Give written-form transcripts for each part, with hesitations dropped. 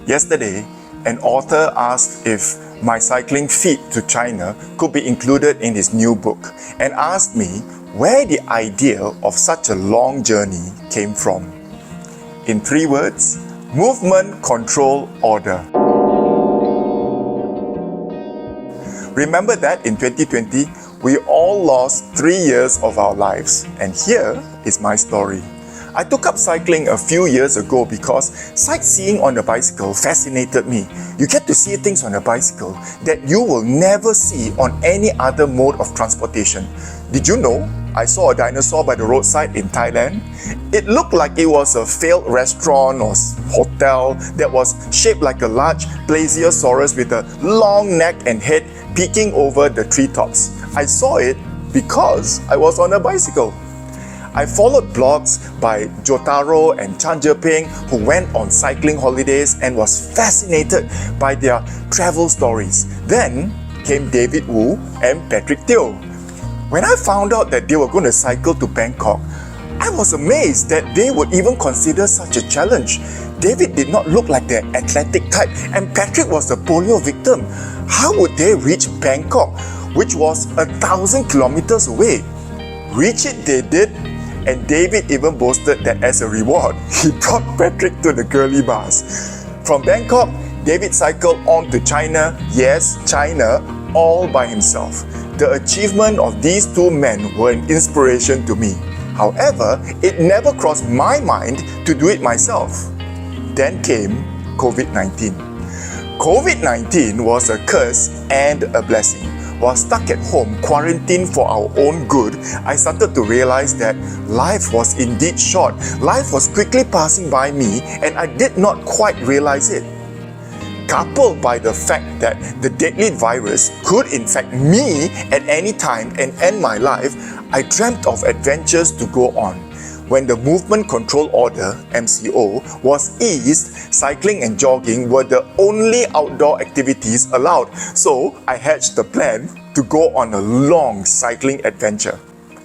Yesterday, an author asked if my cycling feat to China could be included in his new book and asked me where the idea of such a long journey came from. In 3 words, movement, control, order. Remember that in 2020, we all lost 3 years of our lives, and here is my story. I took up cycling a few years ago because sightseeing on a bicycle fascinated me. You get to see things on a bicycle that you will never see on any other mode of transportation. Did you know I saw a dinosaur by the roadside in Thailand? It looked like it was a failed restaurant or hotel that was shaped like a large plesiosaurus with a long neck and head peeking over the treetops. I saw it because I was on a bicycle. I followed blogs by Jotaro and Chan Jeping who went on cycling holidays and was fascinated by their travel stories. Then came David Wu and Patrick Teo. When I found out that they were going to cycle to Bangkok, I was amazed that they would even consider such a challenge. David did not look like the athletic type and Patrick was a polio victim. How would they reach Bangkok, which was 1,000 kilometers away? Reach it they did, and David even boasted that as a reward, he brought Patrick to the girly bars. From Bangkok, David cycled on to China, yes, China, all by himself. The achievement of these 2 men were an inspiration to me. However, it never crossed my mind to do it myself. Then came COVID-19. COVID-19 was a curse and a blessing. While stuck at home, quarantined for our own good, I started to realize that life was indeed short. Life was quickly passing by me and I did not quite realize it. Coupled by the fact that the deadly virus could infect me at any time and end my life, I dreamt of adventures to go on. When the Movement Control Order, MCO, was eased, cycling and jogging were the only outdoor activities allowed. So I hatched the plan to go on a long cycling adventure.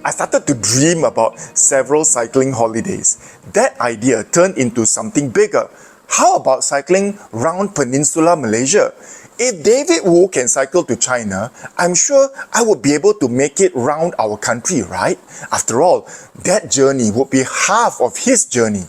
I started to dream about several cycling holidays. That idea turned into something bigger. How about cycling round Peninsula Malaysia? If David Wu can cycle to China, I'm sure I would be able to make it round our country, right? After all, that journey would be half of his journey.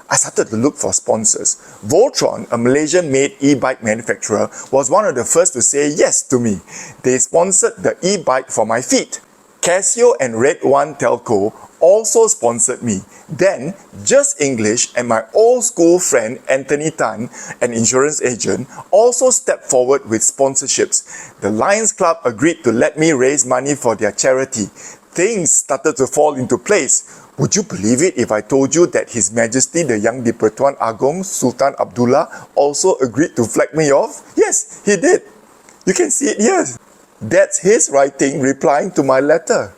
I started to look for sponsors. Voltron, a Malaysian-made e-bike manufacturer, was one of the first to say yes to me. They sponsored the e-bike for my feet. Casio and Red One Telco also sponsored me. Then, Just English and my old school friend Anthony Tan, an insurance agent, also stepped forward with sponsorships. The Lions Club agreed to let me raise money for their charity. Things started to fall into place. Would you believe it if I told you that His Majesty the Yang di-Pertuan Agong Sultan Abdullah also agreed to flag me off? Yes, he did. You can see it here. That's his writing replying to my letter.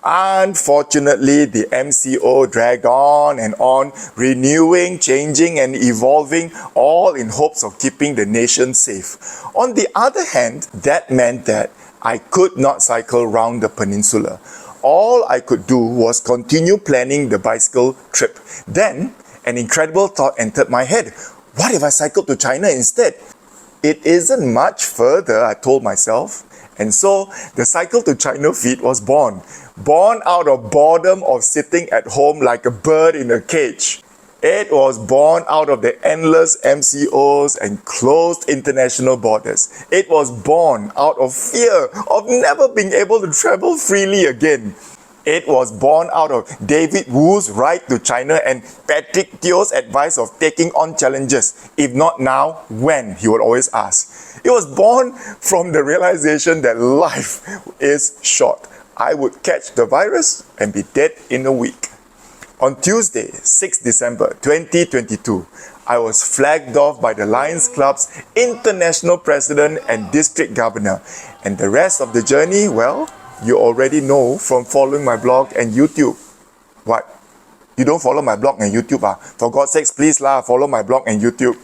Unfortunately, the MCO dragged on and on, renewing, changing and evolving, all in hopes of keeping the nation safe. On the other hand, that meant that I could not cycle round the peninsula. All I could do was continue planning the bicycle trip. Then, an incredible thought entered my head. What if I cycled to China instead? It isn't much further, I told myself. And so, the Cycle to China feat was born. Born out of boredom of sitting at home like a bird in a cage. It was born out of the endless MCOs and closed international borders. It was born out of fear of never being able to travel freely again. It was born out of David Wu's ride to China and Patrick Teo's advice of taking on challenges. If not now, when? He would always ask. It was born from the realization that life is short. I would catch the virus and be dead in a week. On Tuesday, 6 December 2022, I was flagged off by the Lions Club's international president and district governor. And the rest of the journey, well, you already know from following my blog and YouTube. What? You don't follow my blog and YouTube? For God's sakes, please follow my blog and YouTube.